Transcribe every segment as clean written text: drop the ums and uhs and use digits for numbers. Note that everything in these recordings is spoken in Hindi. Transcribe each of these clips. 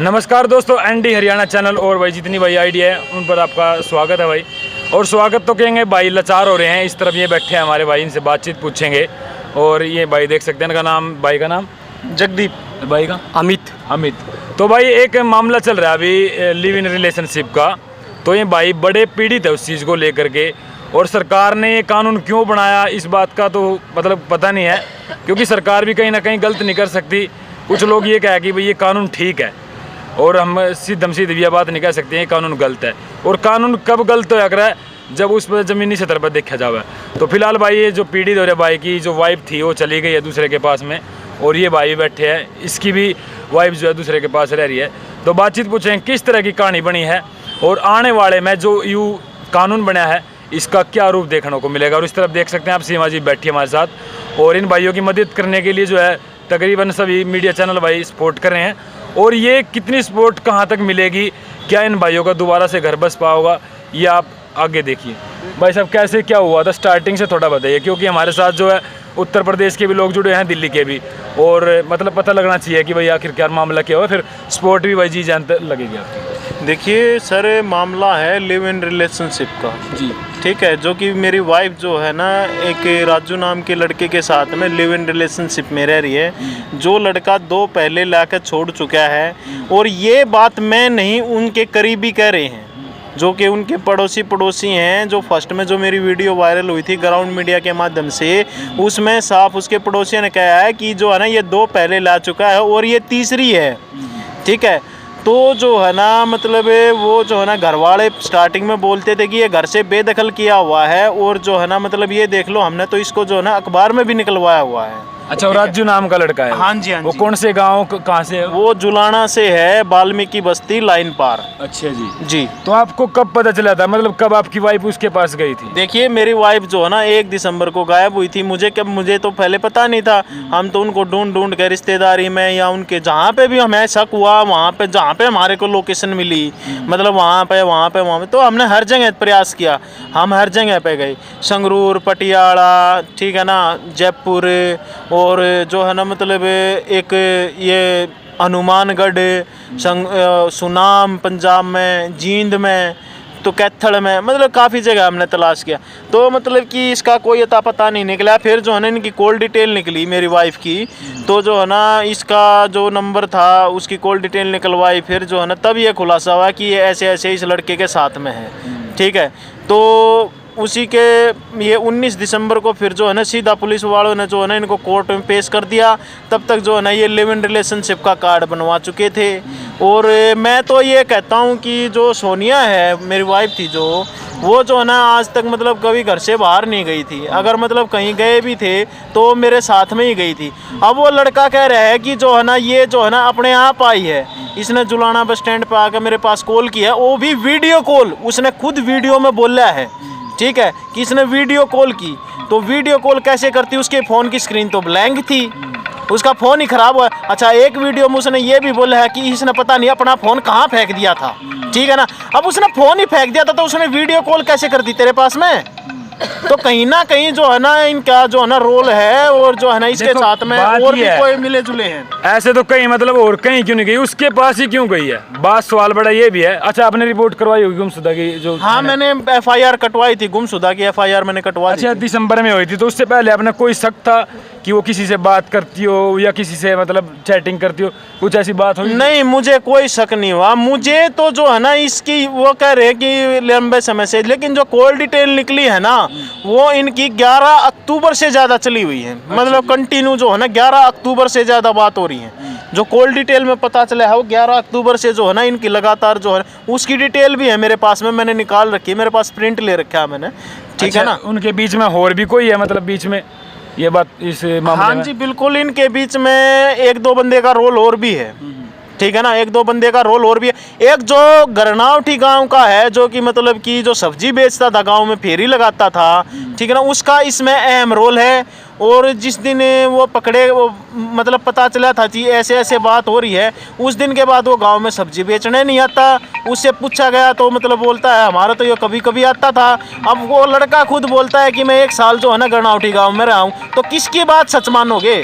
नमस्कार दोस्तों, एनडी हरियाणा चैनल और भाई जितनी भाई आईडिया है उन पर आपका स्वागत है भाई। और स्वागत तो कहेंगे, भाई लाचार हो रहे हैं। इस तरफ ये बैठे हैं हमारे भाई, इनसे बातचीत पूछेंगे। और ये भाई देख सकते हैं, इनका नाम, भाई का नाम जगदीप, भाई का अमित। तो भाई एक मामला चल रहा है अभी लिव इन रिलेशनशिप का। तो ये भाई बड़े पीड़ित है उस चीज़ को लेकर के। और सरकार ने ये कानून क्यों बनाया इस बात का तो मतलब पता नहीं है, क्योंकि सरकार भी कहीं ना कहीं गलत नहीं कर सकती। कुछ लोग ये कहे कि भाई ये कानून ठीक है, और हम सीधी यह बात नहीं कह सकते हैं कानून गलत है। और कानून कब गलत हो रहा है, जब उस पर ज़मीनी सतह पर देखा जावे। तो फिलहाल भाई ये जो पीड़ित हो रहे भाई की जो वाइफ थी वो चली गई है दूसरे के पास में, और ये भाई बैठे हैं, इसकी भी वाइफ जो है दूसरे के पास रह रही है। तो बातचीत पूछें किस तरह की कहानी बनी है, और आने वाले में जो यूँ कानून बना है इसका क्या रूप देखने को मिलेगा। और इस तरफ देख सकते हैं आप सीमा जी बैठी हमारे साथ, और इन भाइयों की मदद करने के लिए जो है तकरीबन सभी मीडिया चैनल भाई सपोर्ट कर रहे हैं। और ये कितनी सपोर्ट कहाँ तक मिलेगी, क्या इन भाइयों का दोबारा से घर बस पाओगा, ये आप आगे देखिए। भाई साहब कैसे क्या हुआ था, स्टार्टिंग से थोड़ा बताइए, क्योंकि हमारे साथ जो है उत्तर प्रदेश के भी लोग जुड़े हैं, दिल्ली के भी, और मतलब पता लगना चाहिए कि भाई आखिर क्या मामला क्या हुआ, फिर सपोर्ट भी भाई जी जानते लगेगी आपकी। देखिए सर, मामला है लिव इन रिलेशनशिप का जी, ठीक है। जो कि मेरी वाइफ जो है ना, एक राजू नाम के लड़के के साथ में लिव इन रिलेशनशिप में रह रही है, जो लड़का 2 पहले लाकर छोड़ चुका है। और ये बात मैं नहीं, उनके करीबी कह रहे हैं, जो कि उनके पड़ोसी हैं। जो फर्स्ट में जो मेरी वीडियो वायरल हुई थी ग्राउंड मीडिया के माध्यम से, उसमें साफ उसके पड़ोसियों ने कहा है कि जो है ना ये 2 पहले ला चुका है और ये तीसरी है, ठीक है। तो जो है ना मतलब वो जो है ना घर वाले स्टार्टिंग में बोलते थे कि ये घर से बेदखल किया हुआ है, और जो है ना मतलब ये देख लो, हमने तो इसको जो है ना अखबार में भी निकलवाया हुआ है। अच्छा, वो राजू नाम का लड़का है? हाँ जी, हाँ जी। वो कौन से गांव कहाँ से है? वो जुलाना से है, वाल्मीकि बस्ती लाइन पार। अच्छा जी जी। तो आपको कब पता चला था, मतलब कब आपकी वाइफ उसके पास गई थी? देखिए मेरी वाइफ जो है ना 1 दिसंबर को गायब हुई थी। मुझे तो पहले पता नहीं था। हम तो उनको ढूंढ के रिश्तेदारी में या उनके जहाँ पे भी हमें शक हुआ, वहाँ पे जहाँ पे हमारे को लोकेशन मिली, मतलब वहाँ पे तो हमने हर जगह प्रयास किया। हम हर जगह पे गए, संगरूर, पटियाला, ठीक है ना, जयपुर, और जो है ना मतलब एक ये हनुमानगढ़, सुनाम पंजाब में, जींद में, तो कैथल में, मतलब काफ़ी जगह हमने तलाश किया। तो मतलब कि इसका कोई अता पता नहीं निकला। फिर जो है ना इनकी कॉल डिटेल निकली मेरी वाइफ की, तो जो है ना इसका जो नंबर था उसकी कॉल डिटेल निकलवाई। फिर जो है ना तब ये खुलासा हुआ कि ये ऐसे ऐसे इस लड़के के साथ में है, ठीक है। तो उसी के ये 19 दिसंबर को फिर जो है ना सीधा पुलिस वालों ने जो है ना इनको कोर्ट में पेश कर दिया। तब तक जो है ना ये लिव इन रिलेशनशिप का कार्ड बनवा चुके थे। और मैं तो ये कहता हूँ कि जो सोनिया है मेरी वाइफ थी, वो जो है ना आज तक मतलब कभी घर से बाहर नहीं गई थी। अगर मतलब कहीं गए भी थे तो मेरे साथ में ही गई थी। अब वो लड़का कह रहा है कि जो है ना ये जो है ना अपने आप आई है, इसने जुलाना बस स्टैंड पर आकर मेरे पास कॉल किया, वो भी वीडियो कॉल। उसने खुद वीडियो में बोला है, ठीक है, कि इसने वीडियो कॉल की। तो वीडियो कॉल कैसे करती, उसके फ़ोन की स्क्रीन तो ब्लैंक थी, उसका फ़ोन ही ख़राब हुआ। अच्छा, एक वीडियो में उसने ये भी बोला है कि इसने पता नहीं अपना फ़ोन कहाँ फेंक दिया था, ठीक है ना। अब उसने फ़ोन ही फेंक दिया था तो उसने वीडियो कॉल कैसे कर दी तेरे पास में? तो कहीं ना कहीं जो है ना इनका जो है ना रोल है, और जो है ना इसके साथ में और भी कोई मिले जुले हैं। ऐसे तो कहीं मतलब और कहीं क्यों नहीं गई, उसके पास ही क्यों गई है? बात सवाल बड़ा ये भी है। अच्छा, आपने रिपोर्ट करवाई होगी गुमशुदा की जो? हाँ, मैंने FIR कटवाई थी, गुमशुदा की FIR मैंने कटवा दी। अच्छा, दिसंबर में हुई थी, तो उससे पहले आपने कोई शक था कि वो किसी से बात करती हो या किसी से मतलब चैटिंग करती हो, कुछ ऐसी बात हुई? नहीं, मुझे कोई शक नहीं हुआ। मुझे तो जो है ना इसकी वो कह रहे कि लंबे समय से, लेकिन जो कॉल डिटेल निकली है ना वो इनकी 11 अक्टूबर से ज़्यादा चली हुई है। मतलब कंटिन्यू जो है ना 11 अक्टूबर से ज़्यादा बात हो रही है। जो कॉल डिटेल में पता चला है वो 11 अक्टूबर से जो है ना इनकी लगातार जो है उसकी डिटेल भी है मेरे पास में, मैंने निकाल रखी है, मेरे पास प्रिंट ले रखा है मैंने, ठीक है ना। उनके बीच में और भी कोई है, मतलब बीच में ये बात इस मामले हाँ में? जी बिल्कुल, इनके बीच में 1-2 बंदे का रोल और भी है, ठीक है ना। 1-2 बंदे का रोल और भी है। एक जो गरनावटी गांव का है, जो कि मतलब कि जो सब्जी बेचता था गांव में, फेरी लगाता था, ठीक है ना, उसका इसमें अहम रोल है। और जिस दिन वो पकड़े, वो मतलब पता चला था कि ऐसे ऐसे बात हो रही है, उस दिन के बाद वो गांव में सब्जी बेचने नहीं आता। उससे पूछा गया तो मतलब बोलता है हमारा तो ये कभी कभी आता था। अब वो लड़का खुद बोलता है कि मैं 1 साल जो है ना गरनावटी गाँव में रहा हूँ, तो किसकी बात सच मानोगे?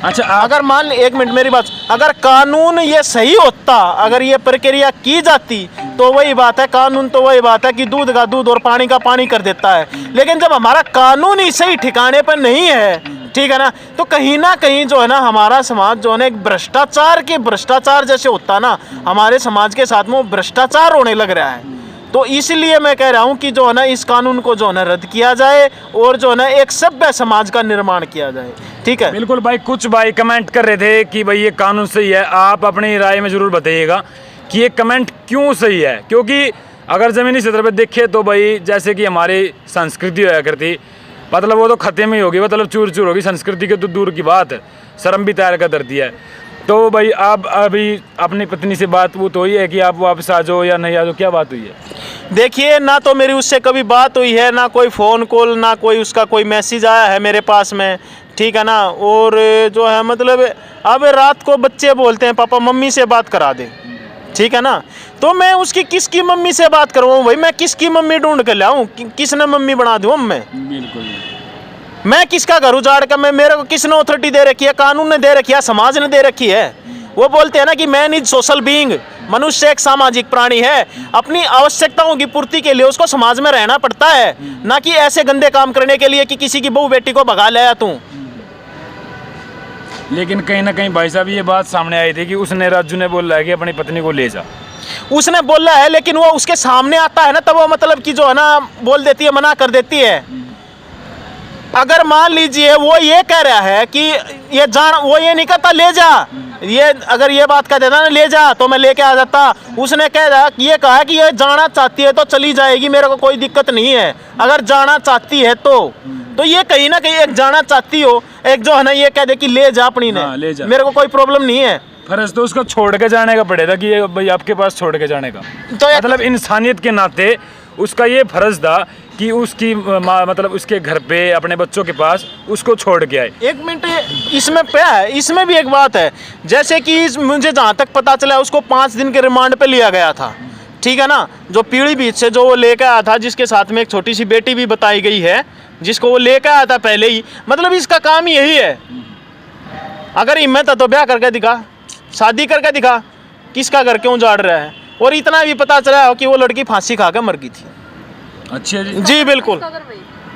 अच्छा अगर मान एक मिनट मेरी बात, अगर कानून ये सही होता, अगर ये प्रक्रिया की जाती तो वही बात है, कानून तो वही बात है कि दूध का दूध और पानी का पानी कर देता है। लेकिन जब हमारा कानून ही सही ठिकाने पर नहीं है, ठीक है ना, तो कहीं ना कहीं जो है ना हमारा समाज जो है ना एक भ्रष्टाचार जैसे होता ना, हमारे समाज के साथ में वो भ्रष्टाचार होने लग रहा है। तो इसलिए मैं कह रहा हूँ कि जो है ना इस कानून को जो है ना रद्द किया जाए और जो है ना एक सभ्य समाज का निर्माण किया जाए। ठीक है, बिल्कुल भाई। कुछ भाई कमेंट कर रहे थे कि भाई ये कानून सही है, आप अपनी राय में ज़रूर बताइएगा कि ये कमेंट क्यों सही है। क्योंकि अगर ज़मीनी सतह पर देखे तो भाई जैसे कि हमारी संस्कृति होया करती, मतलब वो तो खत्म ही होगी, मतलब चूर चूर होगी। संस्कृति के तो दूर की बात है, शर्म भी तैयार कर देती है। तो भाई आप अभी अपनी पत्नी से बात वो तो हुई है कि आप वापस आ जाओ या नहीं आ जाओ, क्या बात हुई है? देखिए ना तो मेरी उससे कभी बात हुई है, ना कोई फ़ोन कॉल, ना कोई उसका कोई मैसेज आया है मेरे पास में, ठीक है ना। और जो है मतलब अब रात को बच्चे बोलते हैं पापा मम्मी से बात करा दे, ठीक है ना, तो मैं उसकी किसकी मम्मी से बात करवाऊँ भाई? मैं किसकी मम्मी ढूंढ कर लाऊँ? किसने मम्मी बना दूँ मैं? बिल्कुल। मैं किसका घर उजाड़ कर, मैं मेरे को किसने अथॉरिटी दे रखी है? कानून ने दे रखी है, समाज ने दे रखी है। वो बोलते हैं ना कि मैन इज सोशल बीइंग, मनुष्य एक सामाजिक प्राणी है। अपनी आवश्यकताओं की पूर्ति के लिए उसको समाज में रहना पड़ता है, ना कि ऐसे गंदे काम करने के लिए कि किसी की बहू बेटी को भगा लाया तू। लेकिन कहीं ना कहीं भाई साहब ये बात सामने आई थी कि उसने, राजू ने बोला है कि अपनी पत्नी को ले जा। उसने बोला है, लेकिन वो उसके सामने आता है ना तब वो मतलब कि जो है ना बोल देती है, मना कर देती है। अगर मान लीजिए वो ये कह रहा है कि ये जान, वो ये नहीं कहता ले जा, ये अगर ये बात कह देता ना ले जा तो मैं लेके आ जाता। उसने ये कहा कि ये जाना चाहती है तो चली जाएगी, मेरे को कोई दिक्कत नहीं है अगर जाना चाहती है तो ये कहीं ना कहीं एक जाना चाहती हो, एक जो है ना ये कह दे कि ले जा अपनी ने, हाँ, ले जा। मेरे को कोई प्रॉब्लम नहीं है। फर्ज तो उसको छोड़ के जाने का पड़ेगा कि ये भाई आपके पास छोड़ के जाने का, तो मतलब इंसानियत के नाते उसका ये फर्ज था कि उसकी मतलब उसके घर पे अपने बच्चों के पास उसको छोड़ के आए। एक मिनट, इसमें क्या है, इसमें भी एक बात है, जैसे कि मुझे जहाँ तक पता चला उसको 5 दिन के रिमांड पे लिया गया था, ठीक है ना। जो पीलीभीत से जो वो लेकर आया था, जिसके साथ में एक छोटी सी बेटी भी बताई गई है, जिसको वो लेकर आया था पहले ही, मतलब इसका काम ही यही है। अगर हिम्मत है तो ब्याह करके दिखा, शादी करके दिखा, किसका घर क्यों उजाड़ रहा है। और इतना भी पता चला कि वो लड़की फांसी खाकर मर गई थी। अच्छा जी बिल्कुल।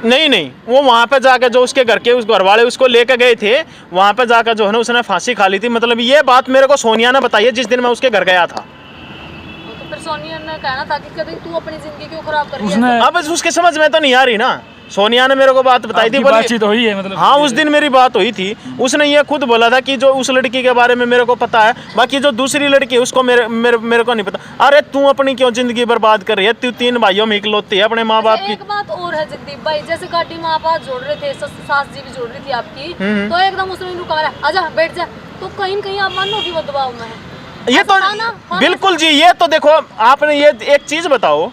नहीं, वो वहाँ पे जाकर जो उसके घर के उस घर वाले उसको लेकर गए थे, वहाँ पे जाकर जो है ना उसने फांसी खा ली थी। मतलब ये बात मेरे को सोनिया ने बताई है जिस दिन मैं उसके घर गया था। तो फिर सोनिया ने कहना था कि कभी तू अपनी जिंदगी क्यों खराब कर रही उसने है? अब उसके समझ में तो नहीं आ रही ना। सोनिया ने मेरे को बात बताई थी, बातचीत हुई है मतलब। हाँ उस दिन मेरी बात हुई थी। उसने ये खुद बोला था कि जो उस लड़की के बारे में मेरे को पता है, बाकी जो दूसरी लड़की है उसको मेरे को नहीं पता। अरे तू अपनी क्यों जिंदगी बर्बाद कर रही है? तू 3 भाइयों में इकलौती है अपने माँ बाप की। एक बात और है जगदीप भाई, जैसे गाड़ी में आप हाथ जोड़ रहे थे, सास जी भी जोड़ रही थी आपकी, तो एकदम उसने रुका रहा, आजा बैठ जा, तो कहीं न कहीं आप मानो कि वो दबाव में है। ये तो बिल्कुल जी, ये तो देखो आपने ये एक चीज बताओ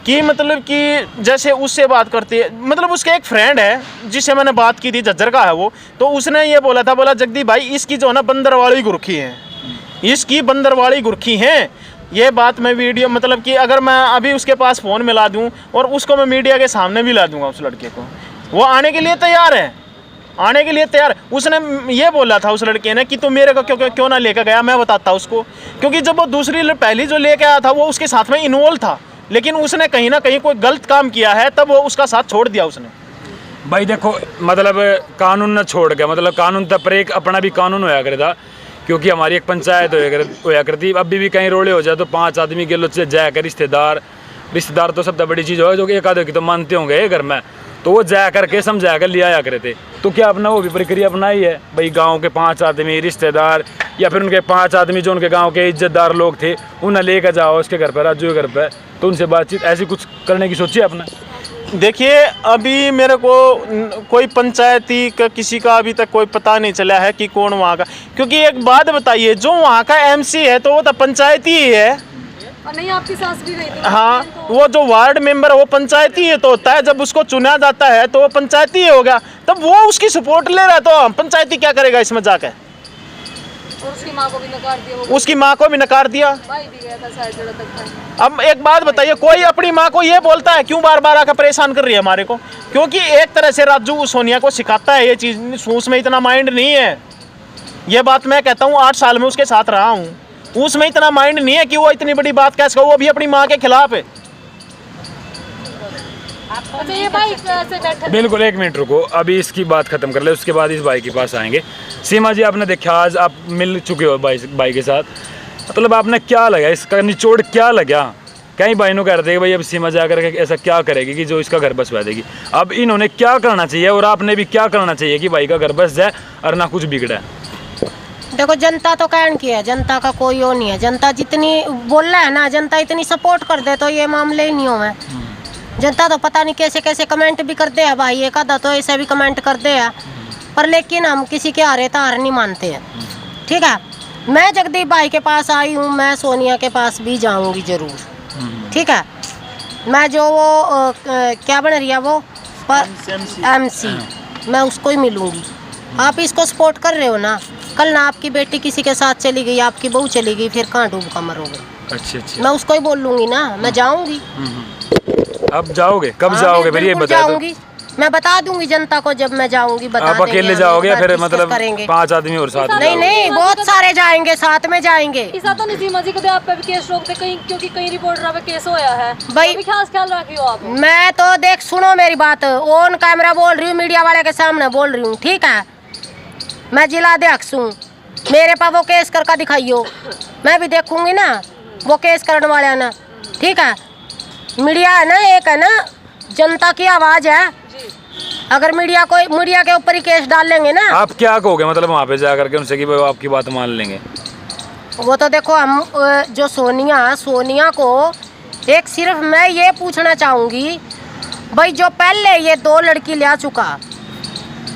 कि मतलब कि जैसे उससे बात करती है, मतलब उसके एक फ्रेंड है जिससे मैंने बात की थी, झज्जर का है वो, तो उसने ये बोला था, बोला जगदीप भाई इसकी जो है ना बंदरवाड़ी गुरखी है, इसकी बंदरवाड़ी गुरखी है। ये बात मैं वीडियो मतलब कि अगर मैं अभी उसके पास फ़ोन मिला दूँ और उसको मैं मीडिया के सामने भी ला दूँगा उस लड़के को, वो आने के लिए तैयार है, आने के लिए तैयार। उसने ये बोला था उस लड़के ने कि तू मेरे को क्यों ना लेकर गया, मैं बताता उसको, क्योंकि जब वो दूसरी पहली जो लेकर आया था वो उसके साथ में इन्वॉल्व था, लेकिन उसने कहीं ना कहीं कोई गलत काम किया है, तब वो उसका साथ छोड़ दिया उसने। भाई देखो मतलब कानून न छोड़ के, मतलब कानून तब पर एक अपना भी कानून होया करता, क्योंकि हमारी एक पंचायत होया करती। अभी भी कहीं रोड़े हो जाए तो 5 आदमी के लोग जाया कर, रिश्तेदार तो सबसे बड़ी चीज़ हो, जो कि एक आधे की तो मानते होंगे घर में, तो वो जाया करके समझाया कर लिया करे थे। तो क्या अपना वो भी प्रक्रिया अपनाई है भाई? गांव के 5 आदमी रिश्तेदार या फिर उनके 5 आदमी जो उनके गांव के इज्जतदार लोग थे, उन्हें लेकर जाओ उसके घर पर, राजू के घर पर, तो उनसे बातचीत ऐसी कुछ करने की सोची आपने? देखिए अभी मेरे को कोई पंचायती का किसी का अभी तक कोई पता नहीं चला है कि कौन वहाँ का, क्योंकि एक बात बताइए, जो वहाँ का MC है तो वो तो पंचायती ही है। और नहीं आपकी सास भी गई थी? हाँ, तो वो जो वार्ड मेंबर है वो पंचायती है तो होता है, जब उसको चुना जाता है तो वो पंचायती ही हो गया, तब वो उसकी सपोर्ट ले रहा है, तो पंचायती क्या करेगा इसमें जाकर? और उसकी माँ को भी नकार दिया, उसकी माँ को भी नकार दिया। भाई भी गया था शायद जड़ा तक था। अब एक बात बताइए, कोई अपनी माँ को ये बोलता है क्यों बार बार आकर परेशान कर रही है हमारे को? क्योंकि एक तरह से राजू सोनिया को सिखाता है ये चीज़, उसमें इतना माइंड नहीं है, ये बात मैं कहता हूँ, 8 साल में उसके साथ रहा हूँ, उसमें इतना माइंड नहीं है कि वो इतनी बड़ी बात कैसे कहो, वो भी अपनी माँ के खिलाफ है। अच्छा ये भाई से बैठे बिल्कुल, 1 मिनट रुको, अभी इसकी बात खत्म कर ले, उसके बाद इस भाई के पास आएंगे। सीमा जी, आपने देखा आज आप मिल चुके हो भाई के साथ, मतलब आपने क्या लगा, इसका निचोड़ क्या लगा? कई भाई ने कह रहे थे भाई अब सीमा जाकर के ऐसा क्या करेगी कि जो इसका घर बसवा देगी। अब इन्होंने क्या करना चाहिए और आपने भी क्या करना चाहिए कि भाई का घर बस जाए और ना कुछ बिगड़े? देखो, जनता तो कहन की है, जनता का कोई वो नहीं है। जनता जितनी बोल रहा है ना, जनता इतनी सपोर्ट कर दे तो ये मामले ही नहीं हो। जनता तो पता नहीं कैसे कैसे कमेंट भी करते हैं भाई, एक आधा तो ऐसे भी कमेंट करते हैं, पर लेकिन हम किसी के हारे तो हार नहीं मानते हैं। ठीक है, मैं जगदीप भाई के पास आई हूँ, मैं सोनिया के पास भी जाऊँगी ज़रूर। ठीक है, मैं जो वो क्या बन रही है वो MC, मैं उसको ही मिलूँगी। आप इसको सपोर्ट कर रहे हो ना, कल ना आपकी बेटी किसी के साथ चली गई, आपकी बहू चली गई, फिर कहाँ डूब कर मरोगे? अच्छा, मैं उसको ही बोल लूँगी ना, मैं जाऊँगी। अब जाओगे कब? हाँ, जाओगे मैं फिर ये बिल्कुल बता दो। जाऊंगी, मैं बता दूंगी जनता को जब मैं जाऊंगी, बता आप देंगे अकेले हम, जाओगे या एक फिर बार मतलब discuss करेंगे। 5 आदमी और साथ में नहीं जाओगे? नहीं, बहुत सारे जाएंगे, साथ में जाएंगे। इसा तो नहीं सीमा जी कदे आप पे भी केस रोक दे कहीं, क्योंकि कई रिपोर्टर पे केस होया है भाई, अभी खास ख्याल रखियो आप। मैं तो देख, सुनो मेरी बात, ऑन कैमरा बोल रही हूँ, मीडिया वाले के सामने बोल रही हूँ। ठीक है, मैं जिला अध्यक्ष हूँ, मेरे पास वो केस करके दिखाइयो, मैं भी देखूंगी ना वो केस करने वाले ना। ठीक है, मीडिया है ना, एक है ना जनता की आवाज़ है, अगर मीडिया के ऊपर ही केस डाल लेंगे ना। आप क्या कहोगे मतलब वहाँ पे जा करके उनसे कि वो आपकी बात मान लेंगे? वो तो देखो, हम जो सोनिया को एक सिर्फ मैं ये पूछना चाहूँगी भाई, जो पहले ये 2 लड़की ले चुका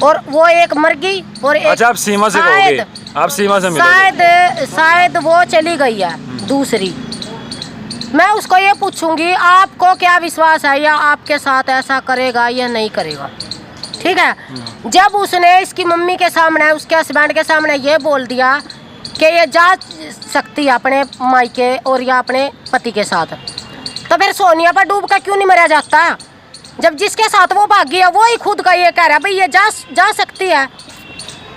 और वो एक मर गई और एक, अच्छा, आप सीमा से कहोगे, आप सीमा से मिलोगे? शायद वो चली गई है दूसरी। मैं उसको ये पूछूंगी, आपको क्या विश्वास है या आपके साथ ऐसा करेगा या नहीं करेगा? ठीक है, जब उसने इसकी मम्मी के सामने, उसके हस्बैंड के सामने ये बोल दिया कि ये जा सकती है अपने मायके और या अपने पति के साथ, तो फिर सोनिया पर डूब कर क्यों नहीं मरा जाता? जब जिसके साथ वो भागी है वो ही खुद का ये कह रहा है भाई ये जा सकती है,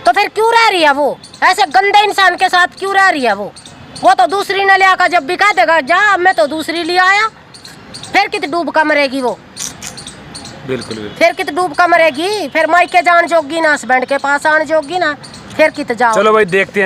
तो फिर क्यों रह रही है वो ऐसे गंदे इंसान के साथ? क्यों रह रही है वो तो दूसरी न ले आकर जब भी कह देगा जा मैं तो दूसरी ले आया, फिर कित डूब कर मरेगी वो? बिल्कुल। फिर कित डूब कर मरेगी? फिर मायके जान जोगी ना, हस्बैंड के पास आने जोगी ना, फिर कित जाओ। चलो भाई, देखते हैं।